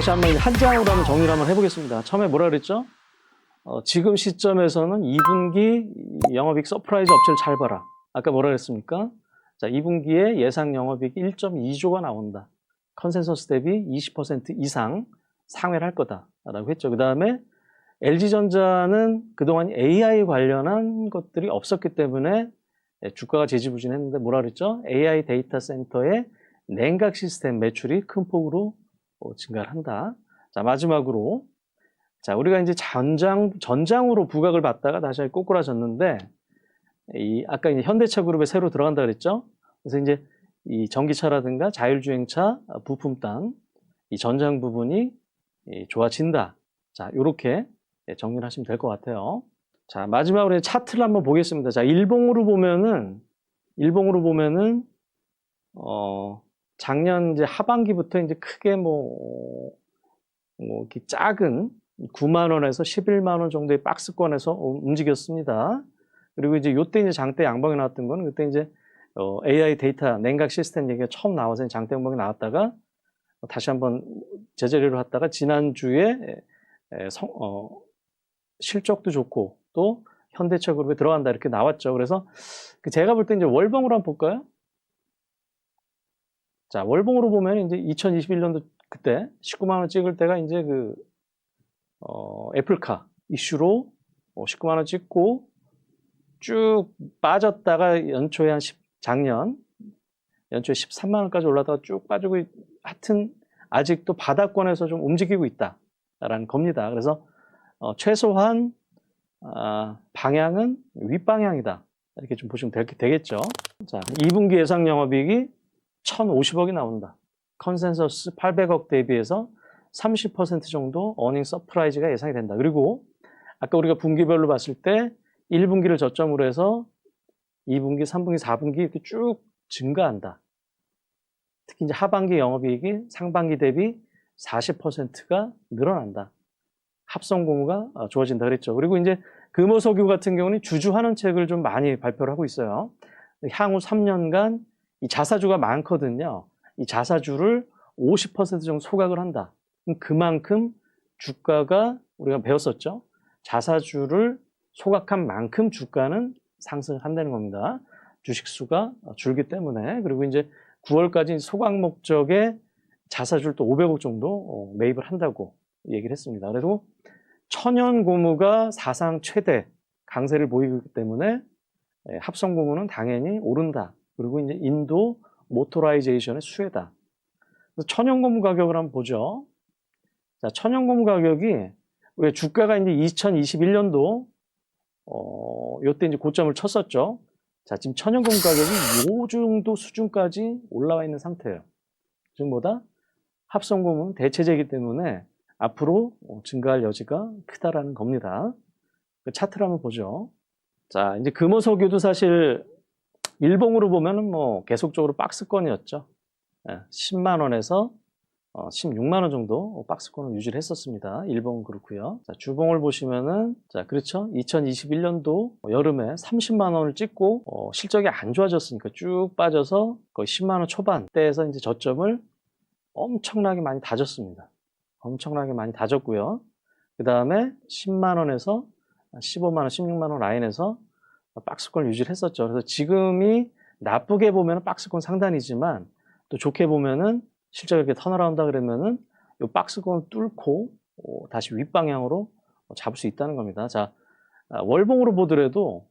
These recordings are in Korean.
다시 한번 한 장으로 한번 정리를 한번 해보겠습니다. 처음에 뭐라 그랬죠? 지금 시점에서는 2분기 영업이익 서프라이즈 업체를 잘 봐라. 아까 뭐라 그랬습니까? 자, 2분기에 예상 영업이익이 1.2조가 나온다. 컨센서스 대비 20% 이상 상회를 할 거다라고 했죠. 그 다음에 LG전자는 그동안 AI 관련한 것들이 없었기 때문에 주가가 지지부진했는데 뭐라 그랬죠? AI 데이터 센터의 냉각 시스템 매출이 큰 폭으로 증가를 한다. 자, 마지막으로 자, 우리가 이제 전장으로 부각을 받다가 다시 꼬꾸라졌는데 아까 이제 현대차 그룹에 새로 들어간다 그랬죠? 그래서 이제 이 전기차라든가 자율주행차 부품단 이 전장 부분이 좋아진다. 자, 요렇게 정리를 하시면 될 것 같아요. 자, 마지막으로 차트를 한번 보겠습니다. 자, 일봉으로 보면은 작년 이제 하반기부터 이제 크게 이렇게 작은 9만 원에서 11만 원 정도의 박스권에서 움직였습니다. 그리고 이제 요때 이제 장대 양봉이 나왔던 거는 그때 이제 AI 데이터 냉각 시스템 얘기가 처음 나와서 장대 양봉이 나왔다가 다시 한번 제자리로 갔다가 지난주에 실적도 좋고 또 현대차 그룹에 들어간다 이렇게 나왔죠. 그래서 제가 볼 때 이제 월봉으로 한번 볼까요? 자, 월봉으로 보면 이제 2021년도 그때 19만 원 찍을 때가 이제 애플카 이슈로 19만 원 찍고 쭉 빠졌다가 연초에 작년 연초에 13만 원까지 올라다가 쭉 빠지고 하여튼 아직도 바닥권에서 좀 움직이고 있다라는 겁니다. 그래서 최소한 방향은 윗방향이다. 이렇게 좀 보시면 되겠죠. 자, 2분기 예상 영업이익이 1,050억이 나온다. 컨센서스 800억 대비해서 30% 정도 어닝 서프라이즈가 예상이 된다. 그리고 아까 우리가 분기별로 봤을 때 1분기를 저점으로 해서 2분기, 3분기, 4분기 이렇게 쭉 증가한다. 특히 이제 하반기 영업이익이 상반기 대비 40%가 늘어난다. 합성 공유가 좋아진다 그랬죠. 그리고 이제 금호석유 같은 경우는 주주환원 책을 좀 많이 발표를 하고 있어요. 향후 3년간 이 자사주가 많거든요. 이 자사주를 50% 정도 소각을 한다. 그만큼 주가가 우리가 배웠었죠. 자사주를 소각한 만큼 주가는 상승한다는 겁니다. 주식 수가 줄기 때문에. 그리고 이제 9월까지 소각 목적의 자사주를 또 500억 정도 매입을 한다고 얘기를 했습니다. 그래도 천연 고무가 사상 최대 강세를 보이기 때문에 합성 고무는 당연히 오른다. 그리고 이제 인도 모토라이제이션의 수혜다. 그래서 천연 고무 가격을 한번 보죠. 자, 천연 고무 가격이 우리 주가가 이제 2021년도 요때 이제 고점을 쳤었죠. 자, 지금 천연 고무 가격이 요 정도 수준까지 올라와 있는 상태예요. 지금 보다 합성 고무는 대체제이기 때문에 앞으로 증가할 여지가 크다라는 겁니다. 그 차트를 한번 보죠. 자, 이제 금호석유도 사실 일봉으로 보면은 계속적으로 박스권이었죠. 10만 원에서 16만 원 정도 박스권을 유지를 했었습니다. 일봉은 그렇고요. 자, 주봉을 보시면은 자, 그렇죠. 2021년도 여름에 30만 원을 찍고 실적이 안 좋아졌으니까 쭉 빠져서 거의 10만 원 초반대에서 이제 저점을 엄청나게 많이 다졌습니다. 엄청나게 많이 다졌고요. 그 다음에 10만 원에서 15만 원, 16만 원 라인에서 박스권을 유지를 했었죠. 그래서 지금이 나쁘게 보면 박스권 상단이지만 또 좋게 보면은 실적이 이렇게 턴어라운드 그러면은 이 박스권 뚫고 다시 윗방향으로 잡을 수 있다는 겁니다. 자, 월봉으로 보더라도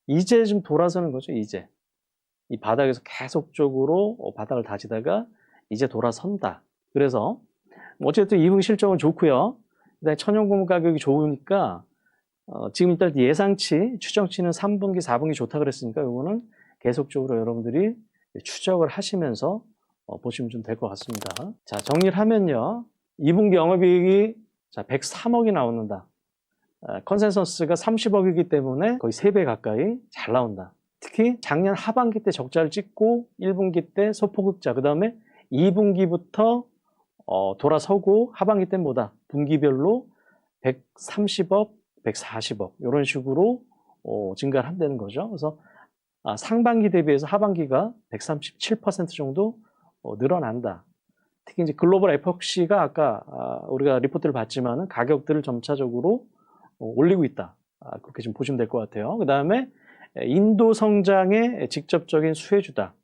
이제 좀 돌아서는 거죠. 이제 이 바닥에서 계속적으로 바닥을 다지다가 이제 돌아선다. 그래서 어쨌든 2분기 실적은 좋고요. 그다음에 천연고무 가격이 좋으니까 지금 일단 예상치, 추정치는 3분기, 4분기 좋다 그랬으니까 이거는 계속적으로 여러분들이 추적을 하시면서 보시면 좀 될 것 같습니다. 자, 정리를 하면요. 2분기 영업이익이 103억이 나온다. 컨센서스가 30억이기 때문에 거의 3배 가까이 잘 나온다. 특히 작년 하반기 때 적자를 찍고 1분기 때 소폭흑자, 그 다음에 2분기부터 돌아서고 하반기 때는 뭐다? 분기별로 130억, 140억 이런 식으로 증가를 한다는 거죠. 그래서 상반기 대비해서 하반기가 137% 정도 늘어난다. 특히 이제 글로벌 에폭시가 아까 우리가 리포트를 봤지만은 가격들을 점차적으로 올리고 있다. 그렇게 좀 보시면 될 것 같아요. 그 다음에 인도 성장의 직접적인 수혜주다.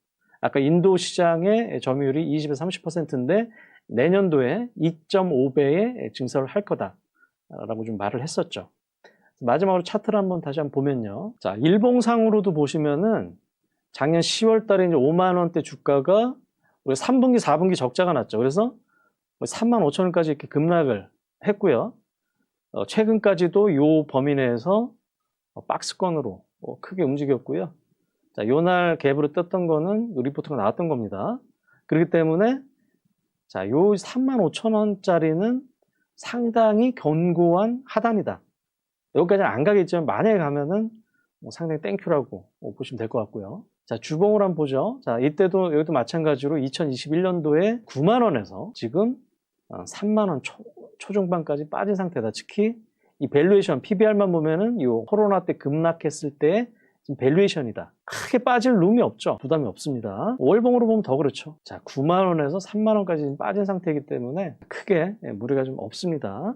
아까 인도 시장의 점유율이 20에서 30%인데 내년도에 2.5배의 증설을 할 거다라고 좀 말을 했었죠. 마지막으로 차트를 다시 한번 보면요. 자, 일봉상으로도 보시면은 작년 10월 달에 이제 5만 원대 주가가 3분기, 4분기 적자가 났죠. 그래서 3만 5천 원까지 이렇게 급락을 했고요. 최근까지도 이 범위 내에서 박스권으로 크게 움직였고요. 자, 요날 갭으로 떴던 거는 리포트가 나왔던 겁니다. 그렇기 때문에 자, 요 3만 5천 원짜리는 상당히 견고한 하단이다. 여기까지는 안 가겠지만 만약에 가면은 상당히 땡큐라고 보시면 될 것 같고요. 자, 주봉을 한번 보죠. 자, 이때도 여기도 마찬가지로 2021년도에 9만 원에서 지금 3만 원 초중반까지 빠진 상태다. 특히 이 밸류에이션 PBR만 보면은 이 코로나 때 급락했을 때 지금 밸류에이션이다. 크게 빠질 룸이 없죠. 부담이 없습니다. 월봉으로 보면 더 그렇죠. 자, 9만 원에서 3만 원까지 빠진 상태이기 때문에 크게 무리가 좀 없습니다.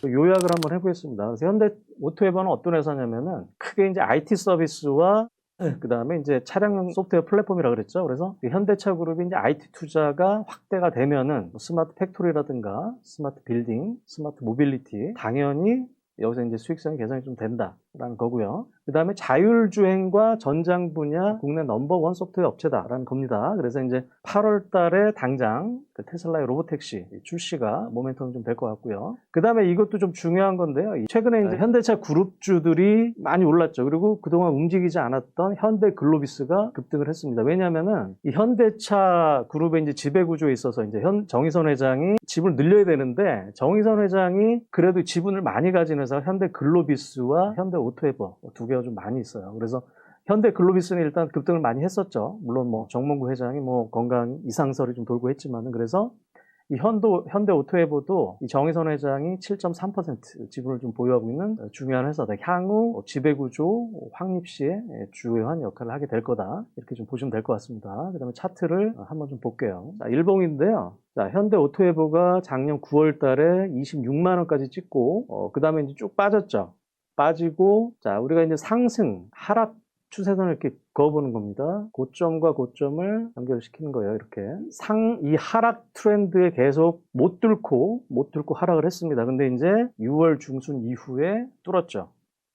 요약을 한번 해보겠습니다. 그래서 현대 오토웨버는 어떤 회사냐면은 크게 이제 IT 서비스와 그 다음에 이제 차량용 소프트웨어 플랫폼이라 그랬죠. 그래서 현대차 그룹이 이제 IT 투자가 확대가 되면은 스마트 팩토리라든가 스마트 빌딩, 스마트 모빌리티 당연히 여기서 이제 수익성이 개선이 좀 된다라는 거고요. 그 다음에 자율주행과 전장 분야 국내 넘버원 소프트웨어 업체다라는 겁니다. 그래서 이제 8월 달에 당장 그 테슬라의 로보택시 출시가 모멘텀이 좀 될 것 같고요. 그 다음에 이것도 좀 중요한 건데요. 최근에 이제 현대차 그룹주들이 많이 올랐죠. 그리고 그동안 움직이지 않았던 현대 글로비스가 급등을 했습니다. 왜냐하면은 이 현대차 그룹의 이제 지배 구조에 있어서 이제 정의선 회장이 지분을 늘려야 되는데 정의선 회장이 그래도 지분을 많이 가진 회사가 현대 글로비스와 현대 오토웨버 두 개가 좀 많이 있어요. 그래서 현대 글로비스는 일단 급등을 많이 했었죠. 물론 뭐 정몽구 회장이 뭐 건강 이상설이 좀 돌고 했지만은 그래서 이 현대 오토웨버도 이 정의선 회장이 7.3% 지분을 좀 보유하고 있는 중요한 회사다. 향후 지배구조 확립 시에 주요한 역할을 하게 될 거다. 이렇게 좀 보시면 될 것 같습니다. 그 다음에 차트를 한번 좀 볼게요. 자, 일봉인데요. 자, 현대 오토웨버가 작년 9월 달에 26만 원까지 찍고, 그 다음에 이제 쭉 빠졌죠. 빠지고, 자, 우리가 이제 상승, 하락 추세선을 이렇게 그어보는 겁니다. 고점과 고점을 연결시키는 거예요. 이렇게 이 하락 트렌드에 계속 못 뚫고 하락을 했습니다. 근데 이제 6월 중순 이후에 뚫었죠.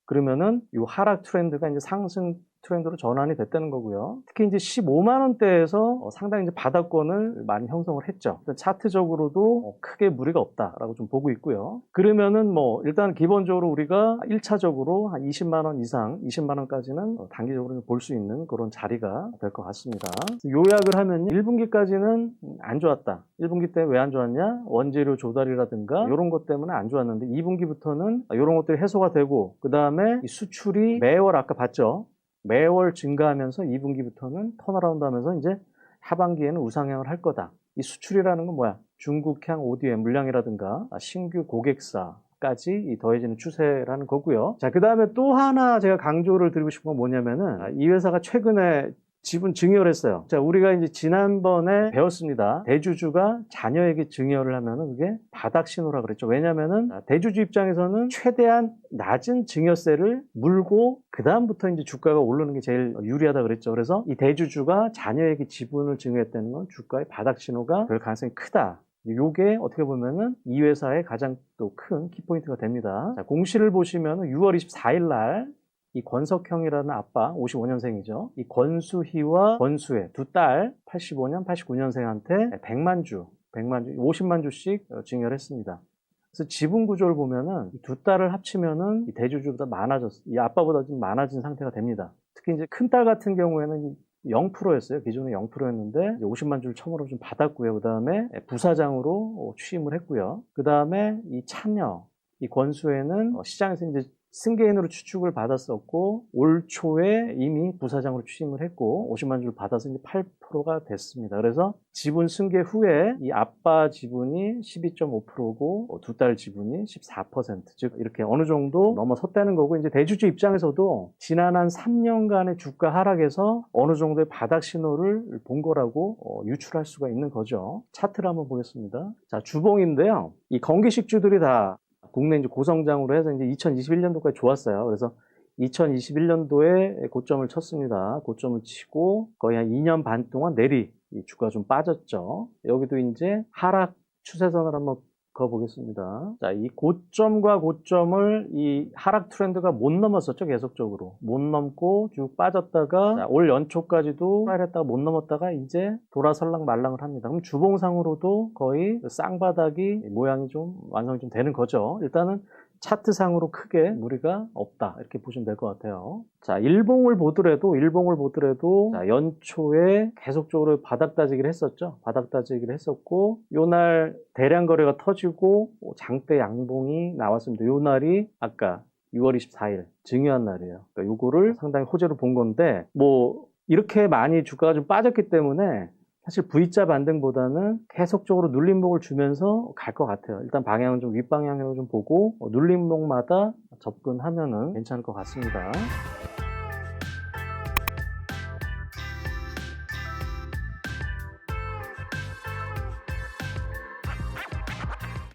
그러면은 이 하락 트렌드가 이제 상승 트렌드로 전환이 됐다는 거고요. 특히 이제 15만 원대에서 상당히 이제 바닥권을 많이 형성을 했죠. 차트적으로도 크게 무리가 없다라고 좀 보고 있고요. 그러면은 뭐 일단 기본적으로 우리가 1차적으로 한 20만 원 이상, 20만 원까지는 단기적으로 볼 수 있는 그런 자리가 될 것 같습니다. 요약을 하면 1분기까지는 안 좋았다. 1분기 때 왜 안 좋았냐? 원재료 조달이라든가 이런 것 때문에 안 좋았는데 2분기부터는 이런 것들이 해소가 되고 그 다음에 수출이 매월 아까 봤죠. 매월 증가하면서 2분기부터는 턴어라운드 하면서 이제 하반기에는 우상향을 할 거다. 이 수출이라는 건 뭐야? 중국향 ODM 물량이라든가 신규 고객사까지 더해지는 추세라는 거고요. 자, 그 다음에 또 하나 제가 강조를 드리고 싶은 건 뭐냐면은 이 회사가 최근에 지분 증여를 했어요. 자, 우리가 이제 지난번에 배웠습니다. 대주주가 자녀에게 증여를 하면은 그게 바닥 신호라 그랬죠. 왜냐면은 대주주 입장에서는 최대한 낮은 증여세를 물고 그다음부터 이제 주가가 오르는 게 제일 유리하다 그랬죠. 그래서 이 대주주가 자녀에게 지분을 증여했다는 건 주가의 바닥 신호가 될 가능성이 크다. 요게 어떻게 보면은 이 회사의 가장 또 큰 키포인트가 됩니다. 자, 공시를 보시면은 6월 24일 날 이 권석형이라는 아빠, 55년생이죠. 이 권수희와 권수혜 두 딸, 85년, 89년생한테 100만 주, 50만 주씩 증여를 했습니다. 그래서 지분 구조를 보면은 두 딸을 합치면은 이 대주주보다 이 아빠보다 좀 많아진 상태가 됩니다. 특히 이제 큰 딸 같은 경우에는 0%였어요. 기존에 0%였는데 50만 주를 처음으로 좀 받았고요. 그 다음에 부사장으로 취임을 했고요. 그 다음에 이 차녀, 이 권수혜는 시장에서 이제 승계인으로 추측을 받았었고 올 초에 이미 부사장으로 취임을 했고 50만 주를 받아서 이제 8%가 됐습니다. 그래서 지분 승계 후에 이 아빠 지분이 12.5%고 두 딸 지분이 14%, 즉 이렇게 어느 정도 넘어섰다는 거고, 이제 대주주 입장에서도 지난 한 3년간의 주가 하락에서 어느 정도의 바닥 신호를 본 거라고 유출할 수가 있는 거죠. 차트를 한번 보겠습니다. 자, 주봉인데요. 이 건기식주들이 다 국내 이제 고성장으로 해서 이제 2021년도까지 좋았어요. 그래서 2021년도에 고점을 쳤습니다. 고점을 치고 거의 한 2년 반 동안 내리 주가가 좀 빠졌죠. 여기도 이제 하락 추세선을 한번 그어보겠습니다. 자, 이 고점과 고점을 이 하락 트렌드가 못 넘었었죠. 계속적으로 못 넘고 쭉 빠졌다가 자, 올 연초까지도 했다가 못 넘었다가 이제 돌아설랑 말랑을 합니다. 그럼 주봉상으로도 거의 쌍바닥이 모양이 좀 완성이 좀 되는 거죠. 일단은 차트상으로 크게 무리가 없다, 이렇게 보시면 될 것 같아요. 자, 일봉을 보더라도 자, 연초에 계속적으로 바닥 다지기를 했었죠. 바닥 다지기를 했었고 요날 대량 거래가 터지고 장대 양봉이 나왔습니다. 요 날이 아까 6월 24일 증여한 날이에요. 그러니까 요거를 상당히 호재로 본 건데, 뭐 이렇게 많이 주가가 좀 빠졌기 때문에 사실 V자 반등보다는 계속적으로 눌림목을 주면서 갈 것 같아요. 일단 방향은 좀 윗방향으로 좀 보고 눌림목마다 접근하면은 괜찮을 것 같습니다.